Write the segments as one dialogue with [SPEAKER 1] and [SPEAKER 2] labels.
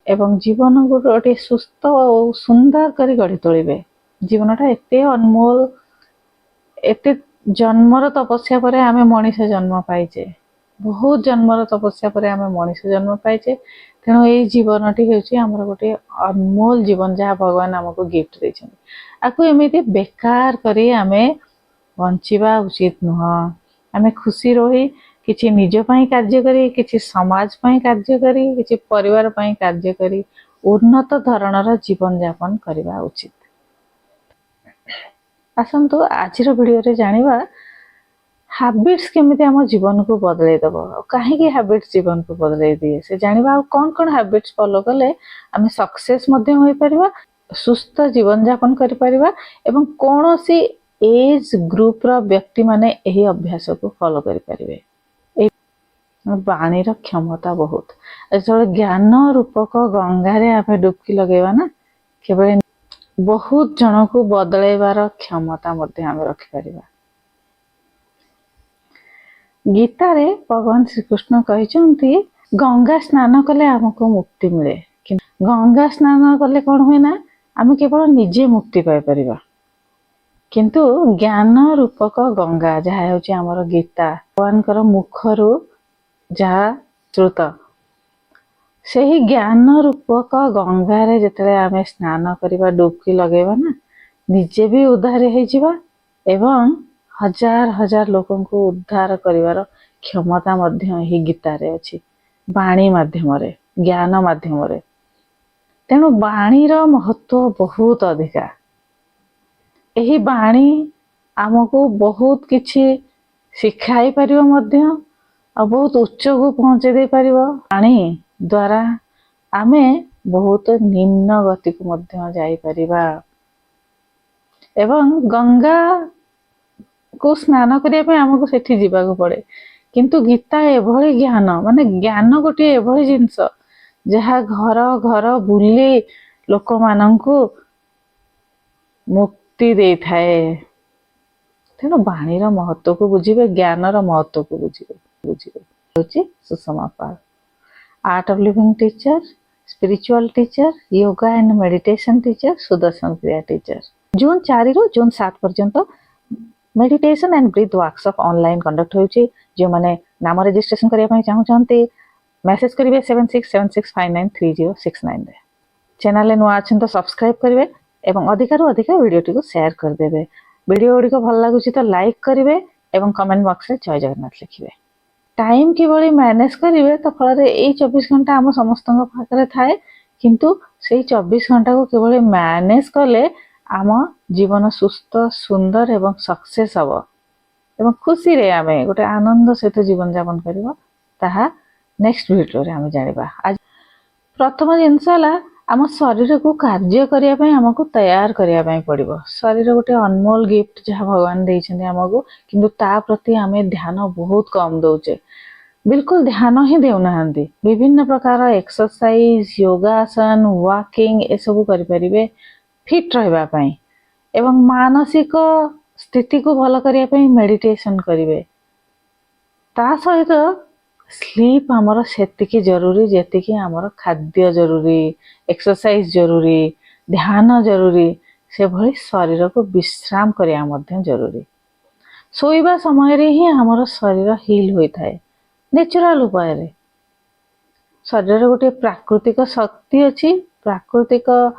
[SPEAKER 1] एवं जीवन को गोटे सुस्थ और सुंदर करी गढ़ी तोलिबे। जीवनटा एते अनमोल, एते जन्मर तपस्या पर आमे मनीष जन्म पाइचे, बहुत जन्मर तपस्या पर आमे मनीष जन्म पाइचे। तेणु ये जीवनटी होची हमर गोटे अनमोल जीवन जहाँ भगवान हमको गिफ्ट देछन। आकु एमिति बेकार करी आमे बंचिबा उचित नुह। आमे खुशी रही किछि निज पई कार्य करी, किछि समाज पई कार्य करी, किछि परिवार पई कार्य करी उन्नत धरणर जीवन यापन करबा उचित। आसंतु आजिर वीडियो रे जानिबा हैबिट्स केमिति हम जीवन को बदलै दबो, काहे कि हैबिट्स जीवन को बदलै दिए से जानिबा। आ कोन कोन हैबिट्स फॉलो कले आमे सक्सेस मध्ये होई परिबा, सुस्थ जीवन यापन करि परिबा एवं कोनोसी एज ग्रुप रो व्यक्ति माने एही अभ्यास को फॉलो करि परिबे। बाणीर क्षमता बहुत। जो ज्ञान रूपक गंगारे आमे डुबकी लगेबा ना, केवल बहुत जन को बदलैबार क्षमता मध्ये आमे रखि परिबा। गीता रे भगवान श्री कृष्ण कहिसंती गंगा स्नान कले हमको मुक्ति मिले। गंगा स्नान कले कौन हुए ना, आमे केवल निजे मुक्ति पाई परिबा। किंतु ज्ञान रूपक गंगा जहाँ होची हमर गीता, भगवानकर मुखरु जहाँ श्रुत, सेही ज्ञान रूपक गंगारे जेतले आमे स्नान करिबा, डुबकी लगेबा ना, निजे भी उद्धार हो जिबा एवं हजार हजार लोकन को उद्धार करिवार क्षमता मध्य ही गीता रे अछि, बाणी माध्यम रे, ज्ञान माध्यम रे। तेणु बाणीर महत्व बहुत अधिका। एही बाणी आमको बहुत किछि शिखाई परिबो मध्य और बहुत उच्च को पहुंचे दे परिबो। बाणी द्वारा आमे बहुत निम्न गति को मध्य जाई परिबा। एवं गंगा को स्नान करिया पे हमको सेठी जीवा को पड़े, किंतु गीता एभली ज्ञान माने ज्ञान गोटे एभली जिंस जहाँ घर घर बुली लोक माननकु मुक्ति दे थाए। तेणु बाणीर महत्व को बुझिबे, ज्ञानर महत्व को बुझिबे। Sushma Pal, Art of Living teacher, spiritual teacher, yoga and meditation teacher, Sudarshan Kriya teacher. June 4 रु जून 7 पर्यंत meditation and breath workshop online conduct होउची। जो माने नाम रजिस्ट्रेशन करिया पई चाहू छन्ते मैसेज करिवे 7676593069 रे। चैनल ले नुआ अछन तो सब्सक्राइब करिवे एवं अधिकार अधिक वीडियो टी को शेयर कर देबे। वीडियो गुडी को भल लागुची तो लाइक करिवे एवं कमेंट बॉक्स रे जय जगन्नाथ लिखिवे। टाइम किबळी मैनेज करिवे तो फल रे एई 24 घंटा हम समस्तन पाखरे थाए, किंतु सेई 24 घंटा को किबळी मैनेज कले आम जीवन सुस्थ सुंदर एवं सक्सेस हबो एवं खुशी रे आमे गोटे आनंद सहित जीवन यापन करबो, ताहा नेक्स्ट वीडियो रे आमे जानिबा। आज प्रथम जिंस हला आम शरीर को कार्य करिया पई हमको तैयार करिया पई पड़िबो। शरीर गोटे अनमोल गिफ्ट जहाँ भगवान देइछन्ते हमको, किंतु ता प्रति आमे ध्यान बहुत कम दउचे, बिल्कुल ध्यान ही देउनाहंती। विभिन्न प्रकार एक्सरसाइज, योगासन, वॉकिंग ए सब करि परिबे फिट रहबा पई एवं मानसिक स्थिति को भल करिया पई मेडिटेशन करिवे। ता सहित स्लीप हमर सेतिकी जरूरी जेतिकी हमर खाद्य जरूरी, एक्सरसाइज जरूरी, ध्यान जरूरी, से भली शरीर को विश्राम करिया मध्य जरूरी। सोइबा समय रे ही हमर शरीर हील होई थाए नेचुरल उपाय रे। शरीर गोटे प्राकृतिक शक्ति अछि, प्राकृतिक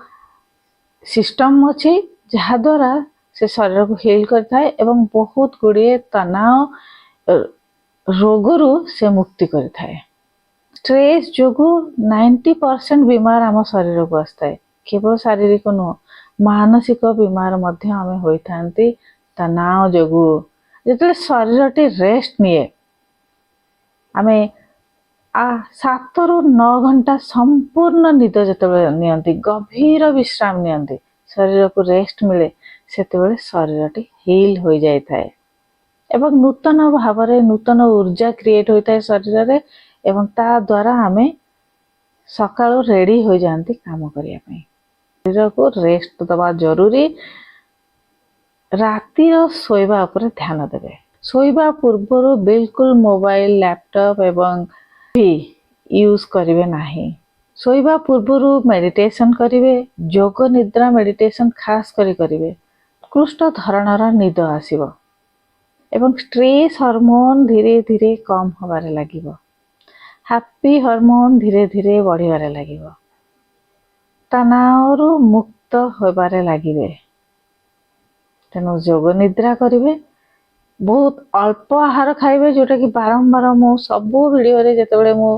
[SPEAKER 1] सिस्टम अछि जहा द्वारा से शरीर को हील करथाए एवं बहुत गुड़िए तनाव रोगरु से मुक्ति करथाए। स्ट्रेस जोगु 90% बीमार आम शरीर को आसताए, केवल शारीरिक नुह मानसिक बीमार मध्य आमे होई थांती तनाव जोगु। जेतले शरीरटी रेस्ट निये, आमे 7 रु 9 घंटा संपूर्ण निद जेतबे नियंती, गभीर विश्राम नियंती, शरीर को रेस्ट मिले, सेतेबेले शरीरटी हील हो जाय थाए एवं नूतन भाव रे नूतन ऊर्जा क्रिएट होता है शरीर रे एवं ता द्वारा आमे सकाळो रेडी हो जाती काम करिया पई। शरीर को रेस्ट दबा जरूरी। रातिर सोइबा ऊपर ध्यान देबे। सोइबा पूर्व बिल्कुल मोबाइल, लैपटॉप एवं भी यूज करिवे नाही। ଶୋଇବା ପୂର୍ବରୁ ମେଡିଟେସନ କରିବେ। ଯୋଗ ନିଦ୍ରା ମେଡିଟେସନ ଖାସ କରି କରିବେ। ଉତ୍କୃଷ୍ଟ ଧରଣର ନିଦ ଆସିବ ଏବଂ ଷ୍ଟ୍ରେସ୍ ହରମୋନ ଧୀରେ ଧୀରେ କମ ହେବାରେ ଲାଗିବ। ହାପି ହରମୋନ ଧୀରେ ଧୀରେ ବଢ଼ିବାରେ ଲାଗିବ। ତଣାବରୁ ମୁକ୍ତ ହେବାରେ ଲାଗିବେ। ତେଣୁ ଯୋଗ ନିଦ୍ରା କରିବେ। ବହୁତ ଅଳ୍ପ ଆହାର ଖାଇବେ, ଯୋଉଟା କି ବାରମ୍ବାର ମୁଁ ସବୁ ଭିଡ଼ିଓରେ ଯେତେବେଳେ ମୁଁ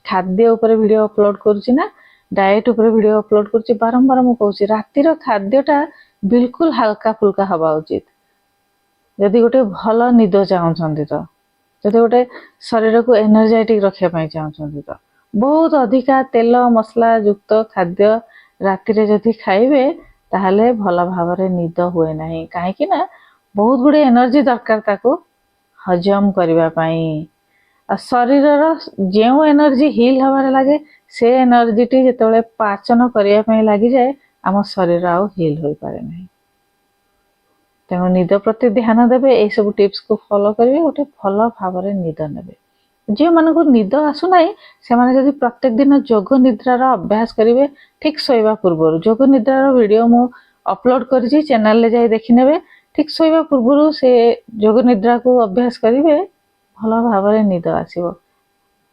[SPEAKER 1] ଖାଦ୍ୟ ଉପରେ ଭିଡ଼ିଓ ଅପଲୋଡ଼ କରୁଛି ନା, ଡାଏଟ୍ ଉପରେ ଭିଡ଼ିଓ ଅପଲୋଡ଼ କରୁଛି, ବାରମ୍ବାର ମୁଁ କହୁଛି ରାତିର ଖାଦ୍ୟଟା ବିଲକୁଲ ହାଲକା ଫୁଲକା ହେବା ଉଚିତ। ଯଦି ଗୋଟେ ଭଲ ନିଦ ଚାହୁଁଛନ୍ତି ତ, ଯଦି ଗୋଟେ ଶରୀରକୁ ଏନର୍ଜେଟିକ୍ ରଖିବା ପାଇଁ ଚାହୁଁଛନ୍ତି ତ, ବହୁତ ଅଧିକା ତେଲ ମସଲା ଯୁକ୍ତ ଖାଦ୍ୟ ରାତିରେ ଯଦି ଖାଇବେ ତାହେଲେ ଭଲ ଭାବରେ ନିଦ ହୁଏ ନାହିଁ। କାହିଁକି ନା ବହୁତ ଗୁଡ଼ିଏ ଏନର୍ଜି ଦରକାର ତାକୁ ହଜମ କରିବା ପାଇଁ। ଆଉ ଶରୀରର ଯେଉଁ ଏନର୍ଜି ହିଲ୍ ହେବାରେ ଲାଗେ, ସେ ଏନର୍ଜିଟି ଯେତେବେଳେ ପାଚନ କରିବା ପାଇଁ ଲାଗିଯାଏ, ଆମ ଶରୀର ଆଉ ହିଲ୍ ହୋଇପାରେ ନାହିଁ। ତେଣୁ ନିଦ ପ୍ରତି ଧ୍ୟାନ ଦେବେ। ଏଇସବୁ ଟିପ୍ସକୁ ଫଲୋ କରିବେ, ଗୋଟେ ଭଲ ଭାବରେ ନିଦ ନେବେ। ଯେଉଁମାନଙ୍କୁ ନିଦ ଆସୁନାହିଁ ସେମାନେ ଯଦି ପ୍ରତ୍ୟେକ ଦିନ ଯୋଗ ନିଦ୍ରାର ଅଭ୍ୟାସ କରିବେ, ଠିକ୍ ଶୋଇବା ପୂର୍ବରୁ ଯୋଗ ନିଦ୍ରାର ଭିଡ଼ିଓ ମୁଁ ଅପଲୋଡ଼ କରିଛି, ଚ୍ୟାନେଲରେ ଯାଇ ଦେଖିନେବେ। ଠିକ୍ ଶୋଇବା ପୂର୍ବରୁ ସେ ଯୋଗ ନିଦ୍ରାକୁ ଅଭ୍ୟାସ କରିବେ, ଭଲ ଭାବରେ ନିଦ ଆସିବ।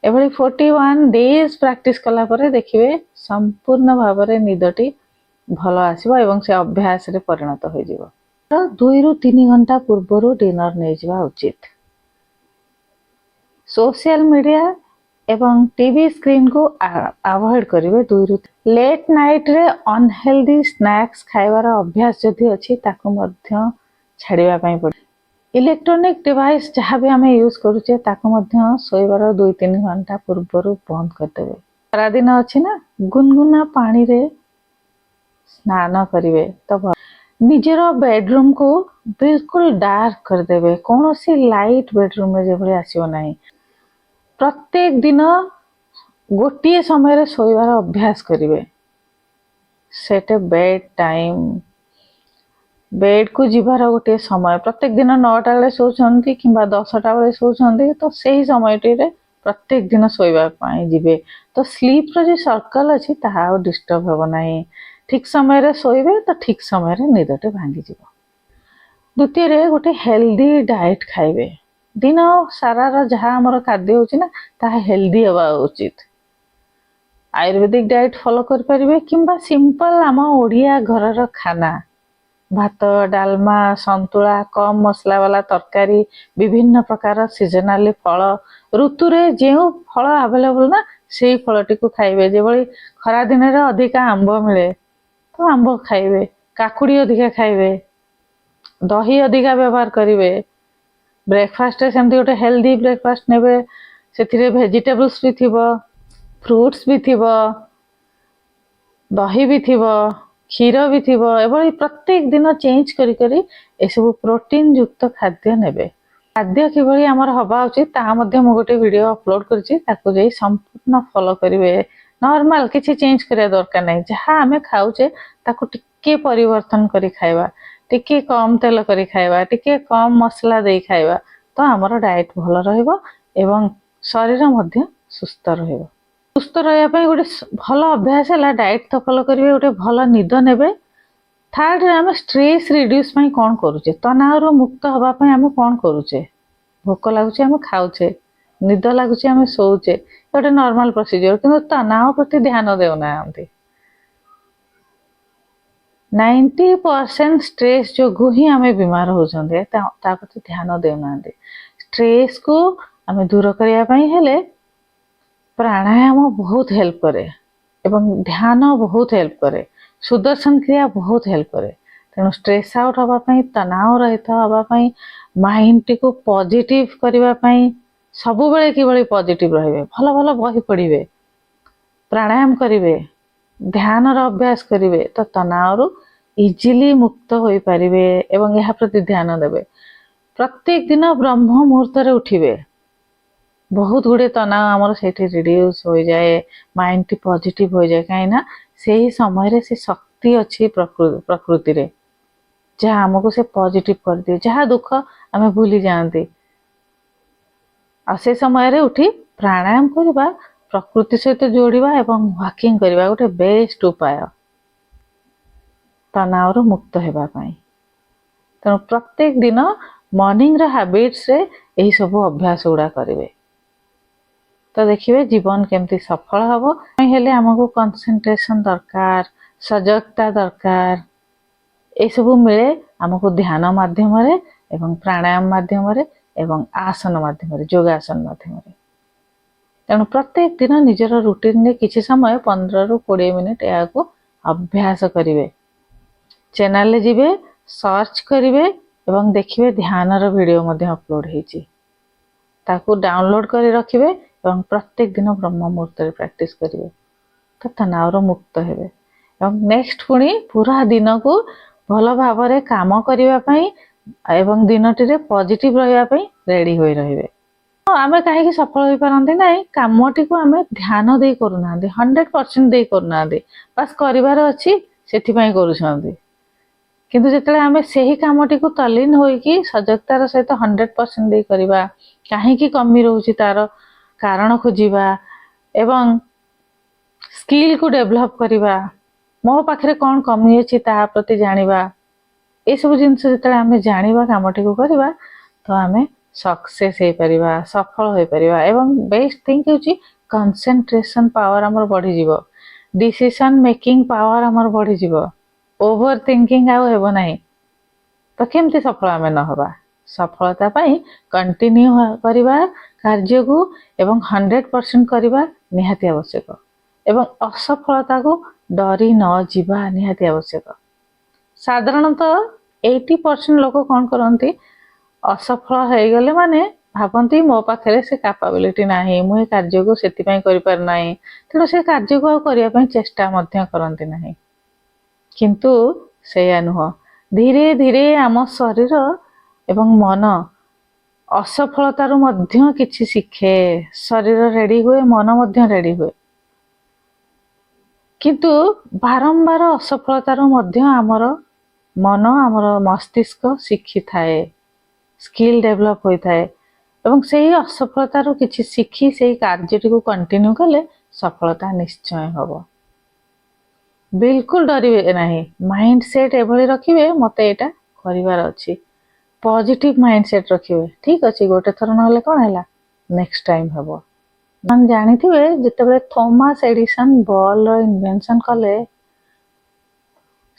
[SPEAKER 1] ଏଭଳି 41 ଡେଜ୍ ପ୍ରାକ୍ଟିସ୍ କଲା ପରେ ଦେଖିବେ ସମ୍ପୂର୍ଣ୍ଣ ଭାବରେ ନିଦଟି ଭଲ ଆସିବ ଏବଂ ସେ ଅଭ୍ୟାସରେ ପରିଣତ ହୋଇଯିବ। 2 ରୁ 3 ଘଣ୍ଟା ପୂର୍ବରୁ ଡିନର ନେଇଯିବା ଉଚିତ। सोशल मीडिया एवं टीवी स्क्रीन को अवॉइड करेंगे। 2 ରୁ 3 लेट नाइट रे अनहेल्दी स्नैक्स खाइबार अभ्यास जदि अच्छी ताकू मध्य छाड़िबा पई पड़े। इलेक्ट्रॉनिक डिवाइस जहाँ भी आम यूज करुचे ताकू मध्य शोइबार 2-3 घंटा पूर्व बंद करदेवे। खरा दिन अच्छी ना, गुनगुना पानी रे स्नान करेंगे तो निजर बेडरूम को बिल्कुल डार्क करदेवे। कौन सी लाइट बेडरूम में जो आसो ना। प्रत्येक दिन गोटे समय शोइबार अभ्यास करेंगे। सेट बेड टाइम, बेड को जीवार गोटे समय, प्रत्येक दिन 9टा बेले शोचंती कि 10टा बेले शोचंती, तो सही समय प्रत्येक दिन शोइबा पाई जिवे तो स्लीप रो जो सर्कल अच्छी ताहा डिस्टर्ब हेबो नाही। ठीक समय रे शोइबे तो ठीक समय रे निदटे भांगी जिवो। द्वितीय रे गोटे हेल्दी डाइट खाइबे। दिन सारा जहाँ आमर खाद्य होची ना ताहा हेल्दी हेबा उचित। आयुर्वेदिक डाइट फॉलो कर परिबे किंबा सिंपल आम ओडिया घरर खाना, भात डालमा संतुला कम मसला वाला तरकारी, विभिन्न प्रकार सीजनाली फल, ऋतु रे जो फल अवेलेबल ना से फलटी को खाइबे। जे भली खरा दिन रे अधिका आंब मिले तो आंब खाइबे, काकुड़ी अधिका खाइबे, दही अधिका व्यवहार करिवे। ब्रेकफास्ट रे सेमती गोटे हेल्दी ब्रेकफास्ट नेबे, सेथिरे वेजिटेबल्स भी थिबो, फ्रूट्स भी थिबो, दही भी थिबो, क्षीर भी थिबो। एभली प्रत्येक दिन चेंज करी करी ए सब प्रोटीन युक्त खाद्य नेबे। खाद्य किभली हमर हबा उचित ता मध्ये मु गोटे वीडियो अपलोड करछि, ताको जेई संपूर्ण फॉलो करिवे। नॉर्मल किछि चेंज करिया दरकार नै। जहाँ आमे खाउचे ताको टिके परिवर्तन करी खाइबा, टिके कम तेल करी खाइबा, टिके कम मसला देई खाइबा, तो हमर डाइट भलो रहइबो एवं शरीर मध्य सुस्थ रहइबो। सुस्थ रहिया पई गोटे भलो अभ्यास है डाइट तो फॉलो करिवे, गोटे भलो निद नेबे। थर्ड रे आमे स्ट्रेस रिड्यूस पई कोन करूचे, तनाव मुक्त हवा पई आमे कोन करूचे। भोक लागुचे आमे खाउचे, निद लागुचे आमे सोउचे, गोटे नॉर्मल प्रोसीजर। किंतु तनाव प्रति ध्यान देउना आंती। 90% स्ट्रेस जो ही आमे बीमार होजंदे ता प्रति ध्यान देउना आंती। स्ट्रेस को आमे दूर करिया पई हेले प्राणायाम बहुत हेल्प करे एवं ध्यान बहुत हेल्प करे, सुदर्शन क्रिया बहुत हेल्प करे। तेणु स्ट्रेस आउट हवा पई, तनाव रहित हवा पई, माइंड को पॉजिटिव करबा पई, सबु बेले किबळी पॉजिटिव रहिबे, भलो भलो बही पढिबे, प्राणायाम करिवे, ध्यान रो अभ्यास करिवे, तो तनाव रु इजीली मुक्त होई परिबे एवं यहा प्रति ध्यान देबे। प्रत्येक दिन ब्रह्म मुहूर्त रे उठिबे। बहुत गुड़े तनाव आमर से रिड्यूस हो जाए, माइंड टी पॉजिटिव हो जाए। कहीं ना से ही समय रे से शक्ति अच्छी प्रकृति रे जहाँ हमको से पॉजिटिव कर दिए, जहाँ दुख आमे भूली जाती। आ से समय रे उठी प्राणायाम करबा प्रकृति सहित जोड़िबा एवं वॉकिंग करबा गोटे बेस्ट उपाय तनाव मुक्त हेबा पाई। तेणु प्रत्येक दिन मॉर्निंग रो हैबिट्स रे यही सब अभ्यास गुड़ा करेंगे तो देखिए जीवन केमती सफल हम हेले आमको कंसंट्रेशन दरकार, सजगता दरकार। ये सब मिले आमको ध्यान माध्यम एवं प्राणायाम माध्यम एवं आसन माध्यम योगासन माध्यम। तेणु प्रत्येक दिन निजर रुटीन रे किछि समय 15 रु 20 मिनिट या अभ्यास करेंगे। चैनल रे जिबे सर्च करेंगे एवं देखिए ध्यान रो वीडियो मध्य अपलोड होईची ताकू डाउनलोड कर रखिए एवं प्रत्येक दिन ब्रह्म मुहूर्त रे प्रैक्टिस करेंगे तो तनाव मुक्त हेबे एवं नेक्स्ट पुणी पूरा दिन को भल भाव रे काम करिवा पई एवं दिनटी रे पॉजिटिव रहिवा पई रेडी होई रहिबे। आमे काहे सफल होई पारंती नाही कामटी को आमे ध्यान दे करू ना 100% दे करू ना बस करिवार अछि सेठी पई करू छंती किंतु जेतले आमे सेही कामटी को तल्लीन होईकी सजगतार सहित 100% दे करिवा काहे की कमी रहउची तार कारण खोजिबा एवं स्किल को डेवलप करिवा मो पाखरे कौन कमी अछि ता प्रति जानिबा ए सब जिंस जेतले आमे जानिबा कामटी को करिवा तो आमे सक्सेस हे परिबा सफल होई परिबा एवं बेस्ट थिंग होची कंसंट्रेशन पावर हमर बढ़ी जीवो, डिसीजन मेकिंग पावर हमर बढ़ी जीवो, ओवर थिंकिंग आउ हेबो नाही तो केमती सफल आमे न होबा। सफलता पाई कंटिन्यू करिबा कार्य को एवं 100% करिबा निहाती आवश्यक एवं असफलता को डरी न जीवा निहाती आवश्यक। साधारणतः 80% लोक कौन करती असफल हो गले माने भावती मो पाखे से कैपेबिलिटी नाही मु कार्य को सेति पई करि पार नाही तेणु से कार्य को करिया पई चेष्टा मध्य करंती नाही किंतु सेया नुह धीरे धीरे आम शरीर एवं मन असफलतार मध्य किछि शिखे शरीर रेडी हुए मन मध्य रेडी हुए किंतु बारंबार असफलतार मध्य आमर मन आमर मस्तिष्क शिखी थाए स्किल डेवलप होई थाए एवं सेही असफलतार किछि शिखी सेही कार्यटी को कंटिन्यू कले सफलता निश्चय होबो। बिल्कुल डरिवे नाही माइंड सेट एभली रखिवे मते एटा करिवार अछि पॉजिटिव माइंड सेट रखिवे ठीक अछि गोटे थर नहले कोन हैला नेक्स्ट टाइम हेबो। मन जानिथिवे जेतेबेले थॉमस एडिसन बॉल रो इन्वेंशन कले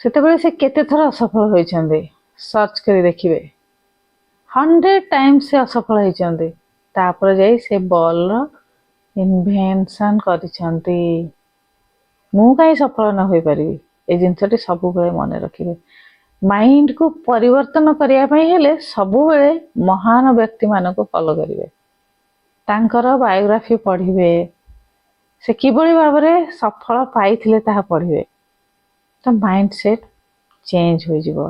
[SPEAKER 1] सेतेबेले से केते थर असफल होइछन्ते सर्च करी देखिवे 100 टाइम्स से असफल होइछन्ते तापर जाई से बॉल रो इन्वेंशन करिछन्ते मु काई सफल न होई परिबी ए जिंसटी सब बेले मन रखिवे। माइंड को परिवर्तन करिया पई हेले सब बेले महान व्यक्ति मान को फॉलो करिवे तांकर बायोग्राफी पढ़िवे से किबळी भाबरे सफल पाइथिले ताहा पढ़िवे तो माइंड सेट चेंज हो जिवो।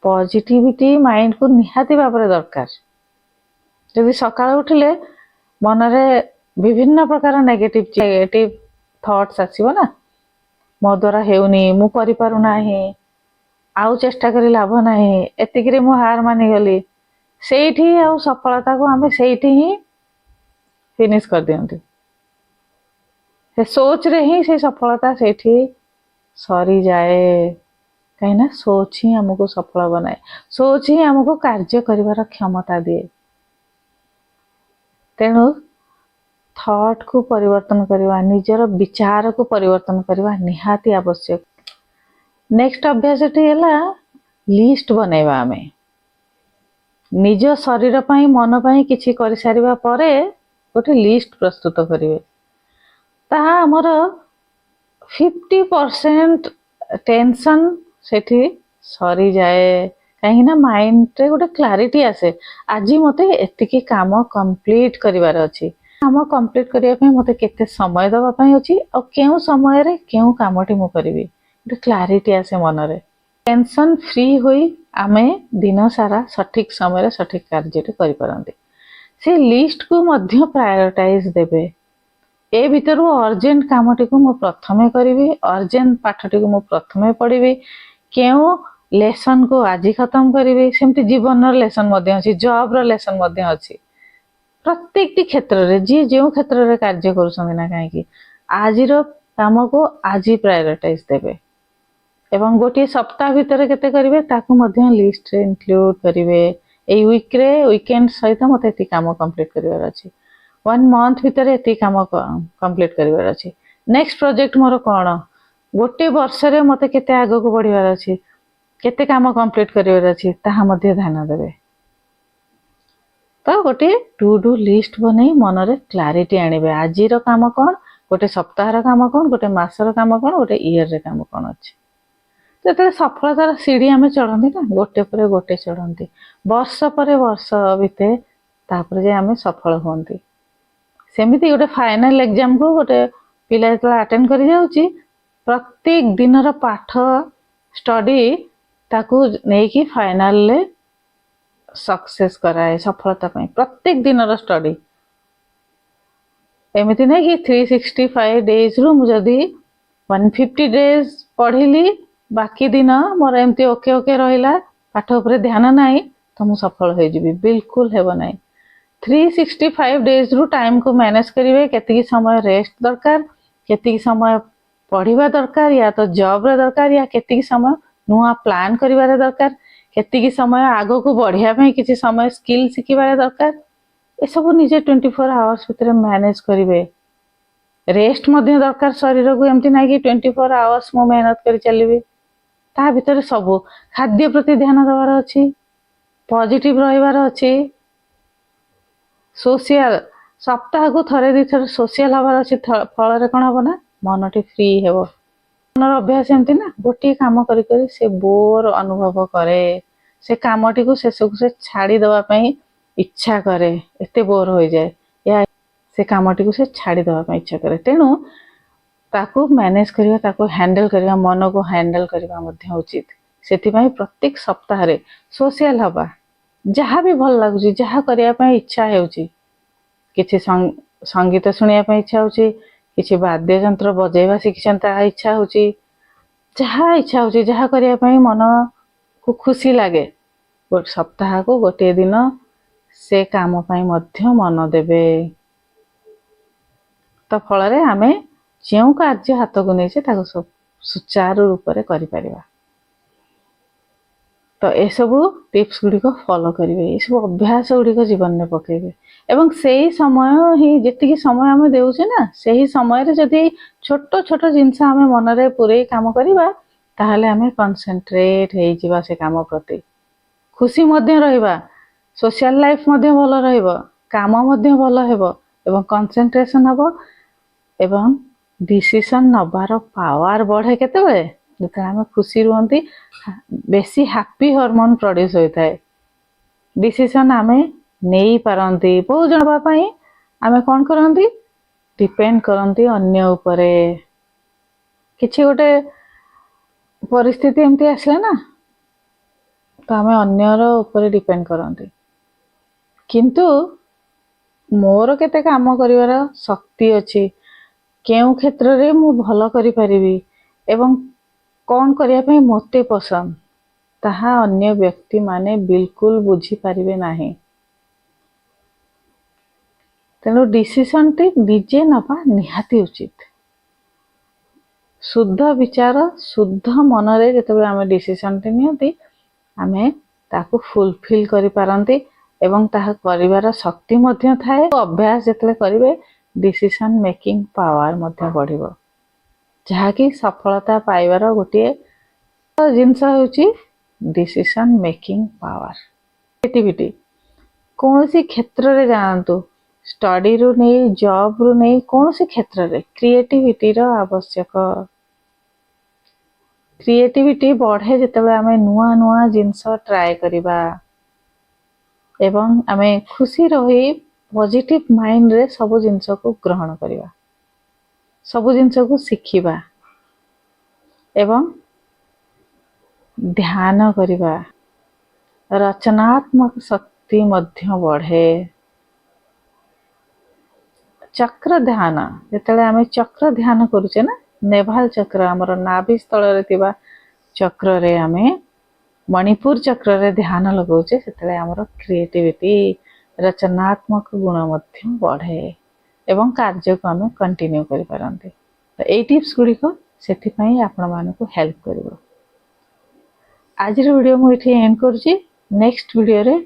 [SPEAKER 1] पॉजिटिविटी माइंड को निहाती भाबरे दरकार जदि सकाळ उठिले मन रे विभिन्न प्रकार नेगेटिव थॉट्स आसीबो ना मो द्वारा हेउनी मु करि पारु नाही आउ चेष्टा करी लाभ नाही एतिकिरे मु हार मानि गली सेठी आउ सफलता को हमें सेठी ही फिनिश कर दियंती से सोच रे ही से सफलता सेठी सरी जाए कहीं ना सोच ही हमको सफल बनाए सोच ही हमको कार्य करिवार क्षमता दिए तेणु थॉट को परिवर्तन करवा निजर विचार को परिवर्तन करवा निहाती आवश्यक। नेक्स्ट अभ्यास है लिस्ट बनैबा आमे निज शरीर पाई मन पाई किछि करि सारिबा परे गोटे लिस्ट प्रस्तुत करिवे ताहा हमर 50% टेंशन सेठी सरी जाए कहीं ना माइंड रे गोटे क्लैरिटी आसे आज मते एतिकी काम कंप्लीट करिवार अछि काम कंप्लीट करिया पई मते केते समय दबा पई अछि और केउ समय रे केउ कामटी मु करिवि गोटे क्लैरिटी आसे मन रे टेंशन फ्री होई आमे दिन सारा सठिक समय रे सठिक कार्यटी करि परंती से लिस्ट को मध्य प्रायोरिटाइज देबे ए भितरु अर्जेंट कामटी को मु प्रथमे करिवि अर्जेंट पाठटी को मु प्रथमे पढिवि केउ लेसन को आज खत्म करिवि सेमति जीवन रो लेसन मध्य अछि जॉब रो लेसन मध्य अछि प्रत्येक क्षेत्र रे जी जो क्षेत्र रे कार्य करूछन ना काहे आजिर काम को आज प्रायोरिटाइज देबे एवं गोटे सप्ताह भितर केते करिवे ताकू मध्य लिस्ट रे इंक्लूड करिवे एई वीक रे वीकेंड सहित मते एती काम कंप्लीट करिवार अछि 1 मंथ भितर एती काम कंप्लीट करिवार अछि नेक्स्ट प्रोजेक्ट मोर कोन गोटे वर्ष रे मते केते आगो को बढ़िवार अछि केते काम कंप्लीट करिवार अछि ताहा मध्य ध्यान देबे तो गोटे टू डू लिस्ट बनै मन रे क्लैरिटी आनिबे आजिर काम कोन गोटे सप्ताह रो काम कोन गोटे मास रो काम कोन गोटे ईयर रे काम कोन अछि तो सफलतार सीढ़ी आम चढ़ती ना गोटे पर गोटे चढ़ती वर्ष पर वर्ष भितर तापर जे आम सफल होती सेमती गोटे फाइनल एग्जाम को गोटे पिला जो अटेंड कर जाऊँगी प्रत्येक दिन पाठ स्टडी ताकू नहीं फाइनल सक्सेस कराए सफलता पाई प्रत्येक दिन स्टडी एमती नहीं कि 365 डेज रु मुझे 150 डेज पढ़िली बाकी दिन मोर एमती ओके ओके रहिला पाठ उपरे ध्यान नाही तो मु सफल हो जिबी बिल्कुल हेबो नाही 365 डेज रु टाइम को मैनेज करिवे केतिकी समय रेस्ट दरकार केतिकी समय पढ़िबा दरकार या तो जॉब रे दरकार या केतिकी समय नुआ प्लान करिवारे दरकार केतिकी समय आगो को बढ़िया में किछि समय स्किल सिखिबारे दरकार ए सब निजे 24 आवर्स भितर मैनेज करिवे रेस्ट मध्य दरकार शरीर को एमती नाही कि 24 आवर्स मु मेहनत करि चलिबे ता भितर सब खाद्य प्रति ध्यान देवार अछि पॉजिटिव रहिबार अछि सोशल सप्ताह को थरे दी थर सोशल हबार अछि फल रे कोन हबो ना मनटी फ्री हेबो मनर अभ्यास एमती ना गोटे काम करी करी से बोर अनुभव करे से कामटी को शेष को से छाड़ी दवा पई इच्छा करे एते बोर हो जाए या से कामटी को से छाड़ी दवा पई इच्छा करे तेनु ताकू मैनेज करिया ताकू हैंडल करिया मन को हैंडल करिया मध्य उचित सेति पई प्रत्येक सप्ताह रे सोशल हबा जहाँ भी भल लागुची जहाँ करिया पई इच्छा हेउची किछि संगीत सुनिया पई इच्छा होची किछि वाद्य यंत्र बजेवा शिक्षण ता इच्छा होची जहाँ करिया पई मन को खुशी लागे गोटे सप्ताह को गोटे दिन से काम पई मध्य मन देबे तो फल रे आमे जो कार्य हाथ को नहीं सब सुचारू रूप से करिपरिबा तो ये सब टिप्स गुड़ी को फॉलो करेंगे ये सब अभ्यास गुड़ी जीवन में पकेबे एवं सही समय ही जी समय आम देउछे ना सही समय रे जदि छोट छोट जिनस आम मन रे पूरे काम करवा ताहले आम कंसंट्रेट हो जिबा से काम प्रति खुशी मध्य रहिबा सोशल लाइफ मध्य भल रहिबो काम मध्य भल हेबो एवं कंसंट्रेशन हबो एवं डिसीजन नबार पावर बढ़े केतेबे जते आम खुशी रुहंती बेसी हैप्पी हार्मोन प्रोड्यूस होता है डिसीजन आम नहीं पारंती बहुत जन पाई आम कौन करंती डिपेंड करंती अन्य उपरे किछि गोटे परिस्थिति एमती आसले ना तो आम अन्यर उपरे डिपेंड करंती किंतु मोर केते काम करिवार शक्ति अछि केउ क्षेत्र रे मु भल करि परिबी एवं कौन करिया पई मोते पसंद ताहा अन्य व्यक्ति माने बिल्कुल बुझी पारिबे नाही तेणु डिसीजन टी निजे नबा निहाती उचित शुद्ध विचार शुद्ध मन रे जतबे आमे डिसीजन टी नियंती आमे ताकू फुलफिल करि पारंती एवं ताहा करिवार शक्ति मध्य थाए अभ्यास जतले करिवे डिसीजन मेकिंग पावर मध्य बढ़िबो जहा कि सफलता पाइबार गोटे जिनस होची डिसीजन मेकिंग पावर क्रिएटिविटी कौन सी क्षेत्र रे जानतु स्टडी रु नहीं जॉब रु नहीं कौन सी क्षेत्र रे क्रिएटिविटी रो आवश्यक क्रिएटिविटी बढ़े जितेबाला आमे नुआ नुआ जिनस ट्राए करिबा एवं आमे खुशी रही पॉजिटिव माइंड रे सब जिनस को ग्रहण करिबा सब जिनस को शिखिबा एवं ध्यान करिबा रचनात्मक शक्ति मध्य बढ़े चक्र ध्यान जेतेले आमे चक्र ध्यान करूचे ना नेभाल चक्र हमर नाभि स्थल रे तिबा चक्र रे आमे मणिपुर चक्र रे ध्यान लगाउचे सेतेले हमर क्रिएटिविटी रचनात्मक गुण मध्य बढ़े एवं कार्य को आम कंटिन्यू करि पारंते। तो एई टिप्स गुड़िक से आपण मानक हेल्प कर। आज वीडियो मुझे एंड करुच्ची। नेक्स्ट वीडियो रे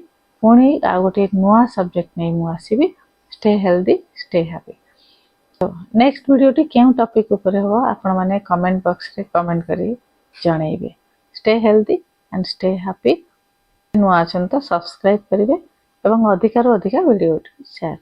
[SPEAKER 1] पुणी आ गोटे नुआ सब्जेक्ट नहीं मु आसीबी। Stay healthy stay happy. तो नेक्स्ट वीडियो टी क्यों टॉपिक ऊपर हो आपण माने कमेंट बॉक्स रे कमेंट करी जणैबे। Stay healthy and stay happy. नुआ अछन तो सब्सक्राइब करिवे एवं अधिकार वीडियो शेयर